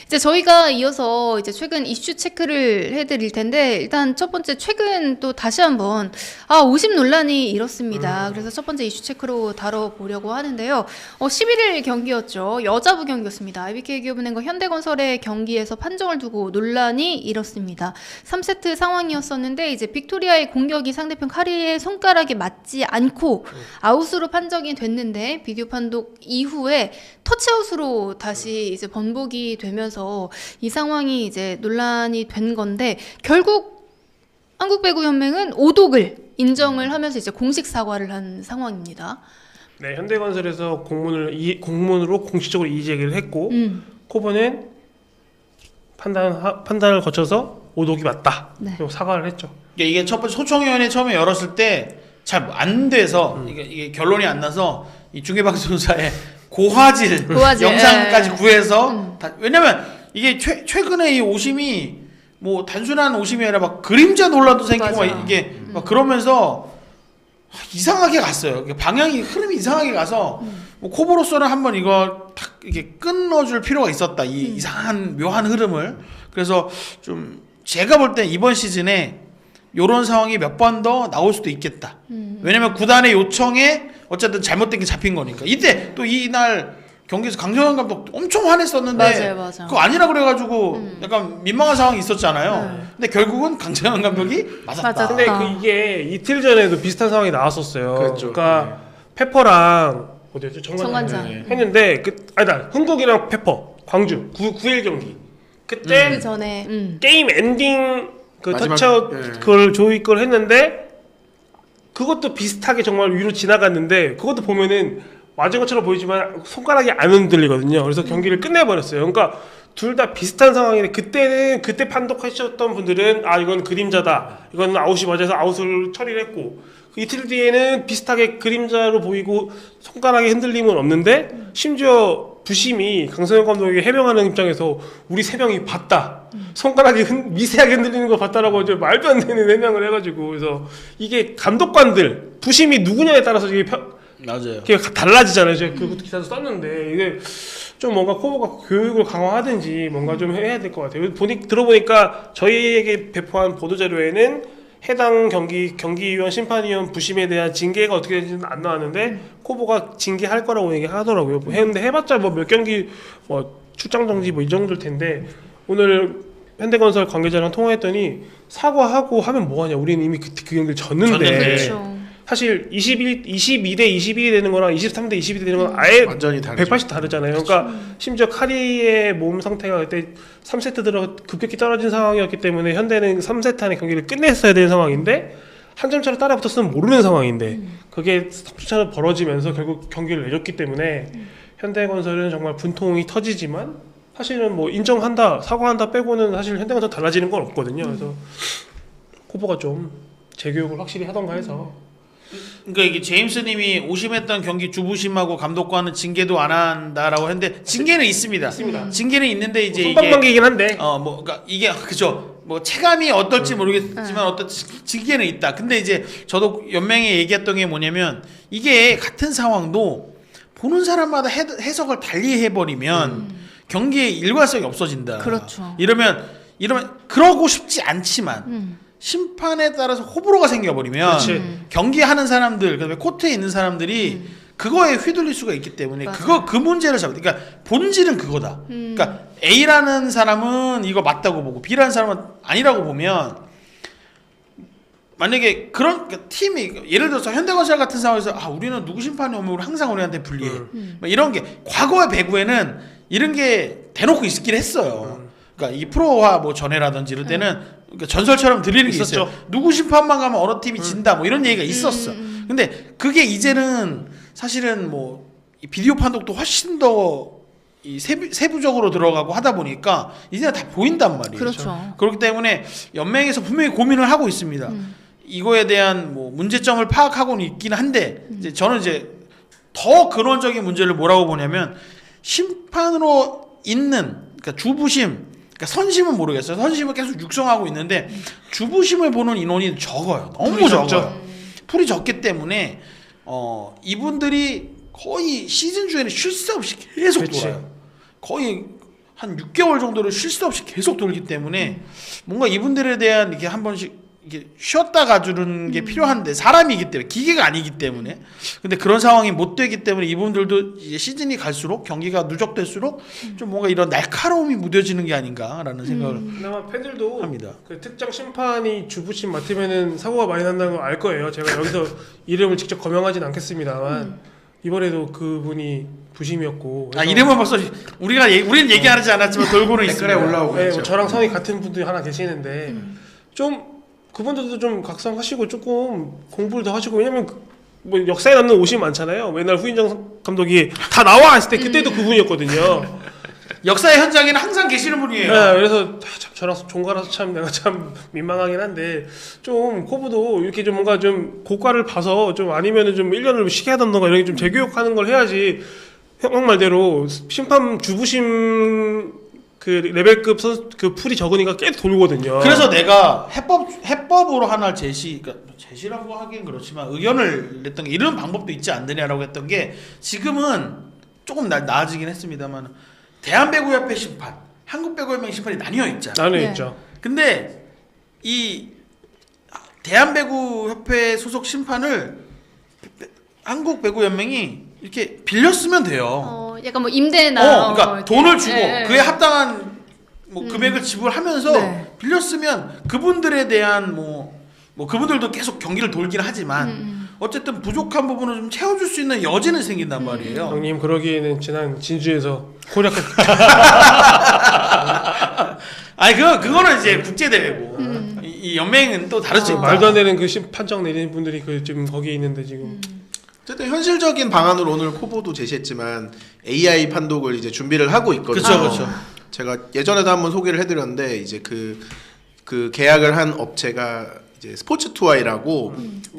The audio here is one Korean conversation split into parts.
이제 저희가 이어서 이제 최근 이슈 체크를 해드릴 텐데, 일단 첫 번째 최근 또 다시 한번 오심 논란이 일었습니다. 그래서 첫 번째 이슈 체크로 다뤄보려고 하는데요. 11일 경기였죠. 여자부 경기였습니다. IBK기업은행과 현대건설의 경기에서 판정을 두고 논란이 일었습니다. 3세트 상황이었었는데 이제 빅토리아의 공격이 상대편 카리의 손가락에 맞지 않고 아웃으로 판정이 됐는데, 비디오 판독 이후에 터치아웃으로 다시 이제 번복이 되면서 이 상황이 이제 논란이 된 건데, 결국 한국배구연맹은 오독을 인정을 하면서 이제 공식 사과를 한 상황입니다. 네, 현대건설에서 공문으로 공식적으로 이의 제기를 했고, 코보는 판단을 거쳐서 오독이 맞다. 네. 그리고 사과를 했죠. 이게 첫 번째 소총위원회 처음에 열었을 때 잘 안 돼서 이게 결론이 안 나서 이 중계방송사의 고화질 영상까지 구해서 왜냐면 이게 최근에 이 오심이 뭐 단순한 오심이 아니라 막 그림자 논란도 생기고 막 이게 막 그러면서 이상하게 갔어요. 방향이 흐름이 이상하게 가서 뭐 코보로서는 한번 이거 탁 이렇게 끊어줄 필요가 있었다. 이 이상한 묘한 흐름을. 그래서 좀 제가 볼 때 이번 시즌에 요런 상황이 몇 번 더 나올 수도 있겠다. 왜냐면 구단의 요청에 어쨌든 잘못된 게 잡힌 거니까. 이때 또 이날 경기에서 강정환 감독 엄청 화냈었는데 맞아요. 그거 아니라 그래가지고 약간 민망한 상황이 있었잖아요. 근데 결국은 강정환 감독이 맞았다. 근데 이게 이틀 전에도 비슷한 상황이 나왔었어요. 그렇죠. 그러니까 페퍼랑 어디였죠? 정관장 했는데 아니다, 흥국이랑 페퍼 광주 9일 경기 그때 그 전에 게임 엔딩 그 마지막, 터치아웃 그걸 조이 걸 했는데, 그것도 비슷하게 정말 위로 지나갔는데, 그것도 보면은 맞은 것처럼 보이지만 손가락이 안 흔들리거든요. 그래서 경기를 끝내버렸어요. 그러니까 둘 다 비슷한 상황인데, 그때 판독하셨던 분들은 이건 그림자다, 이건 아웃이 맞아서 아웃을 처리를 했고, 이틀 뒤에는 비슷하게 그림자로 보이고 손가락의 흔들림은 없는데, 심지어 부심이 강선영 감독에게 해명하는 입장에서 우리 세 명이 봤다, 손가락이 미세하게 흔들리는 걸 봤다라고 이제 말도 안 되는 해명을 해가지고, 그래서 이게 감독관들 부심이 누구냐에 따라서 이게 맞아요. 이게 달라지잖아요. 제가 그 기사도 썼는데, 이게 좀 뭔가 코보가 교육을 강화하든지 뭔가 좀 해야 될 것 같아요. 들어보니까 저희에게 배포한 보도자료에는 해당 경기위원, 심판위원 부심에 대한 징계가 어떻게 되는지는 안 나왔는데, 코보가 징계할 거라고 얘기하더라고요. 했는데 해봤자 뭐 몇 경기 뭐 출장 정지 뭐 이 정도일 텐데, 오늘 현대건설 관계자랑 통화했더니 사과하고 하면 뭐하냐, 우리는 이미 그 경기를 졌는데. 그렇죠. 사실 22대 22이 되는 거랑 23대 22이 되는 건 아예 완전히 다르죠. 180 다르잖아요. 그러니까 심지어 카리의 몸 상태가 그때 3세트 들어 급격히 떨어진 상황이었기 때문에 현대는 3세트 안에 경기를 끝냈어야 되는 상황인데, 한 점 차로 따라 붙었으면 모르는 상황인데 그게 3점 차로 벌어지면서 결국 경기를 내줬기 때문에 현대건설은 정말 분통이 터지지만, 사실은 뭐 인정한다, 사과한다 빼고는 사실 현대건설 달라지는 건 없거든요. 그래서 코보가 좀 재교육을 확실히 하던가 해서. 그러니까 이게 제임스님이 오심했던 경기 주부심하고 감독과는 징계도 안 한다라고 했는데, 징계는 있습니다. 징계는 있는데 이제 손방망이긴 한데. 뭐 그러니까 이게 그죠. 뭐 체감이 어떨지 모르겠지만 어떤 징계는 있다. 근데 이제 저도 연맹에 얘기했던 게 뭐냐면, 이게 같은 상황도 보는 사람마다 해석을 달리 해버리면 경기의 일관성이 없어진다. 그렇죠. 이러면 그러고 싶지 않지만. 심판에 따라서 호불호가 생겨버리면 경기하는 사람들, 그다음에 코트에 있는 사람들이 그거에 휘둘릴 수가 있기 때문에 그 문제를 잡아. 그러니까 본질은 그거다. 그러니까 A라는 사람은 이거 맞다고 보고 B라는 사람은 아니라고 보면, 만약에 그러니까 팀이 예를 들어서 현대건설 같은 상황에서 우리는 누구 심판이 오면 항상 우리한테 불리해. 이런 게 과거의 배구에는 이런 게 대놓고 있긴 했어요. 그러니까 이 프로화 뭐 전에라든지 이럴 때는 그러니까 전설처럼 들리는 게 있어요. 누구 심판만 가면 어느 팀이 진다 뭐 이런 얘기가 있었어. 근데 그게 이제는 사실은 뭐 이 비디오 판독도 훨씬 더 이 세부적으로 들어가고 하다 보니까 이제는 다 보인단 말이에요. 그렇죠. 그렇기 때문에 연맹에서 분명히 고민을 하고 있습니다. 이거에 대한 뭐 문제점을 파악하고는 있긴 한데, 이제 저는 이제 더 근원적인 문제를 뭐라고 보냐면, 심판으로 있는, 그러니까 주부심, 그러니까 선심은 모르겠어요. 선심을 계속 육성하고 있는데 주부심을 보는 인원이 적어요. 너무 적어요. 풀이 적기 때문에 이분들이 거의 시즌 중에는 쉴 새 없이 계속 돌아요. 거의 한 6개월 정도를 쉴 새 없이 계속 돌기 때문에 뭔가 이분들에 대한 이게 한 번씩 이게 쉬었다 가주는 게 필요한데 사람이기 때문에 기계가 아니기 때문에 근데 그런 상황이 못 되기 때문에 이분들도 이제 시즌이 갈수록 경기가 누적될수록 좀 뭔가 이런 날카로움이 무뎌지는 게 아닌가라는 생각을 그나마 팬들도 합니다. 그 특정 심판이 주부심 맡으면은 사고가 많이 난다는 걸 알 거예요. 제가 여기서 이름을 직접 거명하진 않겠습니다만 이번에도 그분이 부심이었고. 이름은 벌써 우리는 얘기하지 않았지만 돌고는 있습니다. 댓글에 올라오고 네, 있죠. 저랑 성이 같은 분들이 하나 계시는데 좀 그분들도 좀 각성하시고 조금 공부를 더 하시고 왜냐면 뭐 역사에 남는 옷이 많잖아요. 맨날 후인정 감독이 다 나와 했을 때 그때도 그분이었거든요. 역사의 현장에는 항상 계시는 분이에요. 네, 그래서 참 저랑 종가라서 참 내가 참 민망하긴 한데 좀 코브도 이렇게 좀 뭔가 좀 고가를 봐서 좀 아니면은 좀 1년을 쉬게 하던가 이렇게 좀 재교육하는 걸 해야지. 형 말대로 심판 주부심 그 레벨급 선수 그 풀이 적으니까 계속 돌거든요. 그래서 내가 해법으로 하나 그러니까 제시라고 하긴 그렇지만 의견을 냈던 게 이런 방법도 있지 않느냐라고 했던 게 지금은 조금 나아지긴 했습니다만 대한배구협회 심판, 한국배구연맹 심판이 나뉘어 있잖아요. 나는 있죠. 근데 이 대한배구협회 소속 심판을 한국배구연맹이 이렇게 빌렸으면 돼요. 약간 뭐 임대나 그러니까 돈을 주고 네. 그에 합당한 뭐 금액을 지불하면서 네. 빌렸으면 그분들에 대한 뭐 그분들도 계속 경기를 돌긴 하지만 어쨌든 부족한 부분을 좀 채워줄 수 있는 여지는 생긴단 말이에요. 형님 그러기에는 지난 진주에서 코리아 아니 그거는 이제 국제 대회고 이 연맹은 또 다르지. 말도 안 되는 그 판정 내리는 분들이 그 지금 거기에 있는데 지금 어쨌든 현실적인 방안으로 오늘 코보도 제시했지만 AI 판독을 이제 준비를 하고 있거든요. 그렇죠. 제가 예전에도 한번 소개를 해드렸는데 이제 그 계약을 한 업체가 이제 스포츠 투아이라고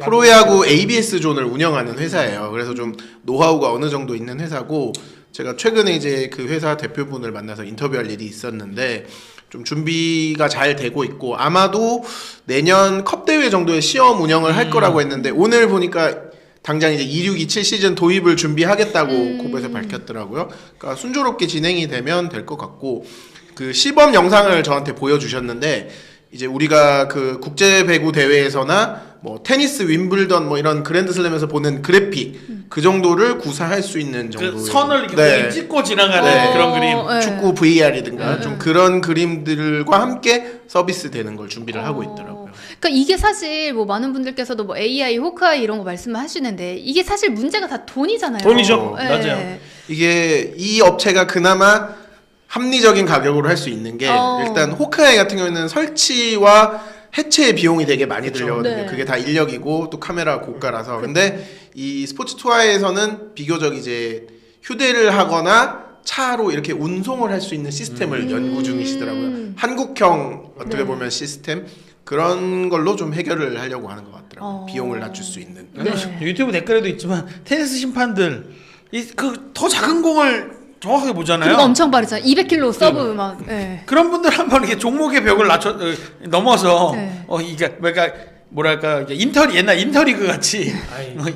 프로야구 ABS 존을 운영하는 회사예요. 그래서 좀 노하우가 어느 정도 있는 회사고 제가 최근에 이제 그 회사 대표분을 만나서 인터뷰할 일이 있었는데 좀 준비가 잘 되고 있고 아마도 내년 컵 대회 정도의 시험 운영을 할 거라고 했는데 오늘 보니까 당장 이제 2627 시즌 도입을 준비하겠다고 코브에서 밝혔더라고요. 그러니까 순조롭게 진행이 되면 될 것 같고 그 시범 영상을 저한테 보여주셨는데 이제 우리가 그 국제 배구 대회에서나 뭐 테니스 윈블던 뭐 이런 그랜드슬램에서 보는 그래픽 그 정도를 구사할 수 있는 정도의 그 선을 이렇게 찍고 지나가는 그런 그림. 네. 축구 VR이든가 좀 그런 그림들과 함께 서비스되는 걸 준비를 하고 있더라고요. 그러니까 이게 사실 뭐 많은 분들께서도 뭐 AI, 호크아이 이런 거 말씀을 하시는데 이게 사실 문제가 다 돈이잖아요. 돈이죠. 네. 맞아요. 이게 이 업체가 그나마 합리적인 가격으로 할 수 있는 게 일단 호크아이 같은 경우에는 설치와 해체의 비용이 되게 많이 들려거든요. 네. 그게 다 인력이고 또 카메라 고가라서. 근데 이 스포츠 투어에서는 비교적 이제 휴대를 하거나 차로 이렇게 운송을 할 수 있는 시스템을 연구 중이시더라고요. 한국형 어떻게 보면 시스템 그런 걸로 좀 해결을 하려고 하는 것 같더라고요. 비용을 낮출 수 있는. 네. 유튜브 댓글에도 있지만 테니스 심판들 그 더 작은 공을 정확하게 보잖아요. 그거 엄청 빠르잖아요. 200km 서브 막. 네. 그런 분들 한번 이렇게 종목의 벽을 넘어서 네. 이게 뭐랄까 이게 옛날 인터리그 같이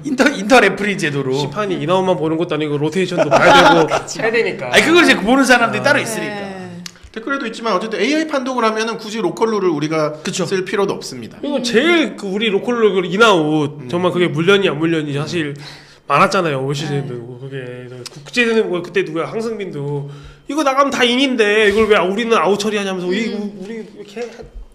인터 레프리 제도로. 심판이 인아웃만 보는 것도 아니고 로테이션도 봐야 되고 해야 되니까. 그걸 이제 보는 사람들이 따로 있으니까. 네. 댓글에도 있지만 어쨌든 AI 판독을 하면은 굳이 로컬 룰을 우리가 그쵸. 쓸 필요도 없습니다. 그리고 제일 그 우리 로컬로 인아웃 정말 그게 물련이 안 물련이 사실 많았잖아요. 올 시즌도 그게 국제대는 뭐 그때 누구야 황승빈도 이거 나가면 다 인인데 이걸 왜 우리는 아웃 처리하냐면서 우리 이렇게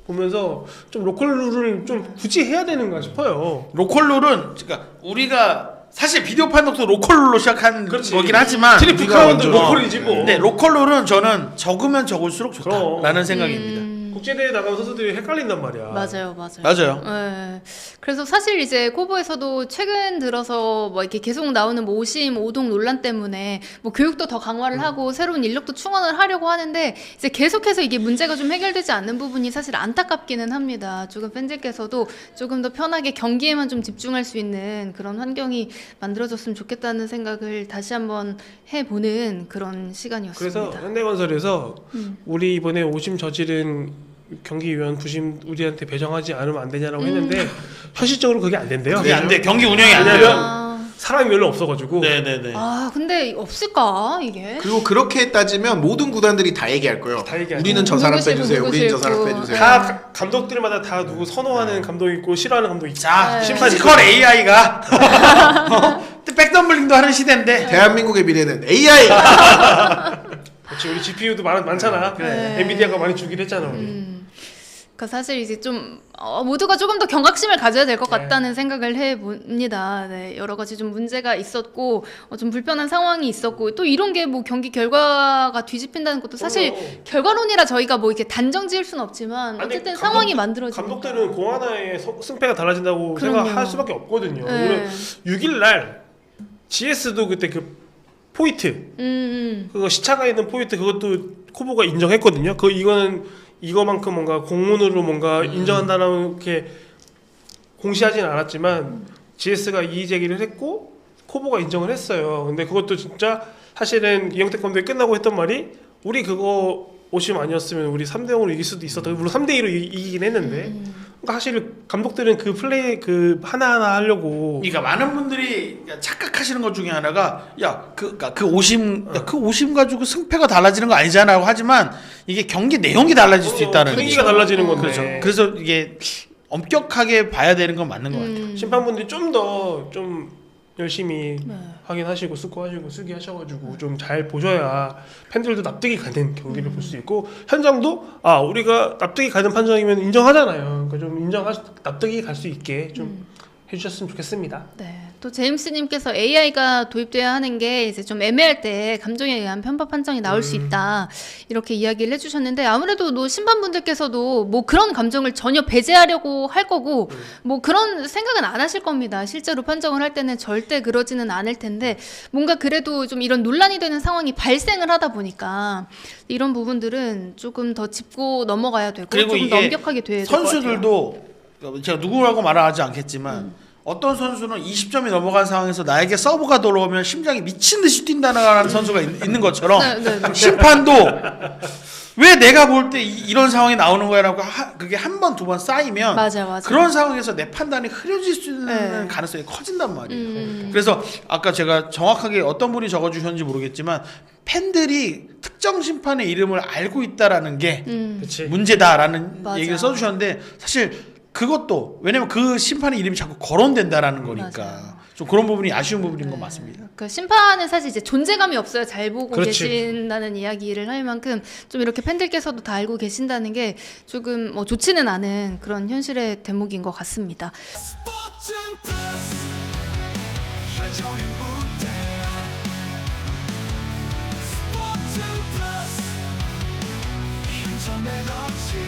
보면서 좀 로컬 룰을 좀 굳이 해야 되는가 싶어요. 로컬 룰은 그러니까 우리가 사실 비디오 판독도 로컬 룰로 시작한 그렇지. 거긴 하지만 트리플 크라운도 로컬이지 뭐. 근데 로컬 룰은 저는 적으면 적을수록 그럼. 좋다라는 생각입니다. 국제대회 나가면 선수들이 헷갈린단 말이야. 맞아요. 네. 그래서 사실 이제 코보에서도 최근 들어서 뭐 이렇게 계속 나오는 뭐 오심, 오동 논란 때문에 뭐 교육도 더 강화를 하고 새로운 인력도 충원을 하려고 하는데 이제 계속해서 이게 문제가 좀 해결되지 않는 부분이 사실 안타깝기는 합니다. 조금 팬들께서도 조금 더 편하게 경기에만 좀 집중할 수 있는 그런 환경이 만들어졌으면 좋겠다는 생각을 다시 한번 해보는 그런 시간이었습니다. 그래서 현대건설에서 우리 이번에 오심 저지른 경기위원 부심 우리한테 배정하지 않으면 안 되냐라고 했는데 현실적으로 그게 안 된대요. 그게 안 돼. 경기 운영이 안 왜냐면 돼요. 사람이 별로 없어가지고 네네네. 아 근데 없을까 이게? 그리고 그렇게 따지면 모든 구단들이 다 얘기할 거예요. 다 얘기하죠. 우리는 저 사람 누구 싫고, 빼주세요. 누구 우리는 저 싫고. 사람 빼주세요. 다 감독들마다 다 누구 선호하는 감독 있고 싫어하는 감독 있고. 자, 네. 피지컬 AI가 백덤블링도 하는 시대인데 대한민국의 미래는 AI. 그렇지, 우리 GPU도 많잖아. 그래. 엔비디아가 많이 주긴 했잖아 우리. 그러니까 사실 이제 좀 모두가 조금 더 경각심을 가져야 될 것 네. 같다는 생각을 해봅니다. 네, 여러 가지 좀 문제가 있었고 좀 불편한 상황이 있었고 또 이런 게 뭐 경기 결과가 뒤집힌다는 것도 사실 결과론이라 저희가 뭐 이렇게 단정지을 수는 없지만 아니, 어쨌든 감독- 상황이 만들어지니까. 감독들은 공 하나에 승패가 달라진다고 그럼요. 생각할 수밖에 없거든요. 네. 오늘 6일날 GS도 그때 그 포이트 그거 시차가 있는 포이트 그것도 코보가 인정했거든요. 이거는 이거만큼 뭔가 공문으로 뭔가 인정한다는 게 공시하진 않았지만 GS가 이의 제기를 했고 코보가 인정을 했어요. 근데 그것도 진짜 사실은 이영택 감독이 끝나고 했던 말이 우리 그거 오심 아니었으면 우리 3대0으로 이길 수도 있었다. 물론 3대2로 이기긴 했는데 그러니까 사실 감독들은 그 플레이 그 하나하나 하려고 그러니까 많은 분들이 착각하시는 것 중에 하나가 그 오심 가지고 승패가 달라지는 거 아니잖아요 하지만 이게 경기 내용이 달라질 수 있다는 분위기가 거죠. 달라지는 건데 그렇죠. 그래서 이게 엄격하게 봐야 되는 건 맞는 것 같아요. 심판분들이 좀 더 좀 열심히 네. 확인하시고 스코하시고 수기하셔가지고 좀 잘 보셔야 팬들도 납득이 가는 경기를 볼 수 있고 현장도 우리가 납득이 가는 판정이면 인정하잖아요. 그러니까 좀 납득이 갈 수 있게 좀 해주셨으면 좋겠습니다. 네. 또 제임스님께서 AI가 도입돼야 하는 게 이제 좀 애매할 때 감정에 의한 편파 판정이 나올 수 있다 이렇게 이야기를 해주셨는데 아무래도 뭐 심판분들께서도 뭐 그런 감정을 전혀 배제하려고 할 거고 뭐 그런 생각은 안 하실 겁니다. 실제로 판정을 할 때는 절대 그러지는 않을 텐데 뭔가 그래도 좀 이런 논란이 되는 상황이 발생을 하다 보니까 이런 부분들은 조금 더 짚고 넘어가야 되고 그리고 조금 더 이게 엄격하게 돼야 될 것 같아요. 선수들도 제가 누구라고 말하지 않겠지만 어떤 선수는 20점이 넘어간 상황에서 나에게 서브가 돌아오면 심장이 미친 듯이 뛴다는 선수가 있는 것처럼 네. 심판도 왜 내가 볼 때 이런 상황이 나오는 거야라고 그게 한 번, 두 번 쌓이면 맞아. 그런 상황에서 내 판단이 흐려질 수 있는 네. 가능성이 커진단 말이에요. 그래서 아까 제가 정확하게 어떤 분이 적어주셨는지 모르겠지만 팬들이 특정 심판의 이름을 알고 있다라는 게 그렇지. 문제다라는 맞아. 얘기를 써주셨는데 사실 그것도 왜냐면 그 심판의 이름이 자꾸 거론된다라는 거니까 맞아요. 좀 그런 부분이 아쉬운 부분인 건 맞습니다. 그 심판은 사실 이제 존재감이 없어야 잘 보고 그렇지. 계신다는 이야기를 할 만큼 좀 이렇게 팬들께서도 다 알고 계신다는 게 조금 좋지는 않은 그런 현실의 대목인 것 같습니다. 스포츠 플러스 한정의 무대 스포츠 플러스 힘좀 내놓지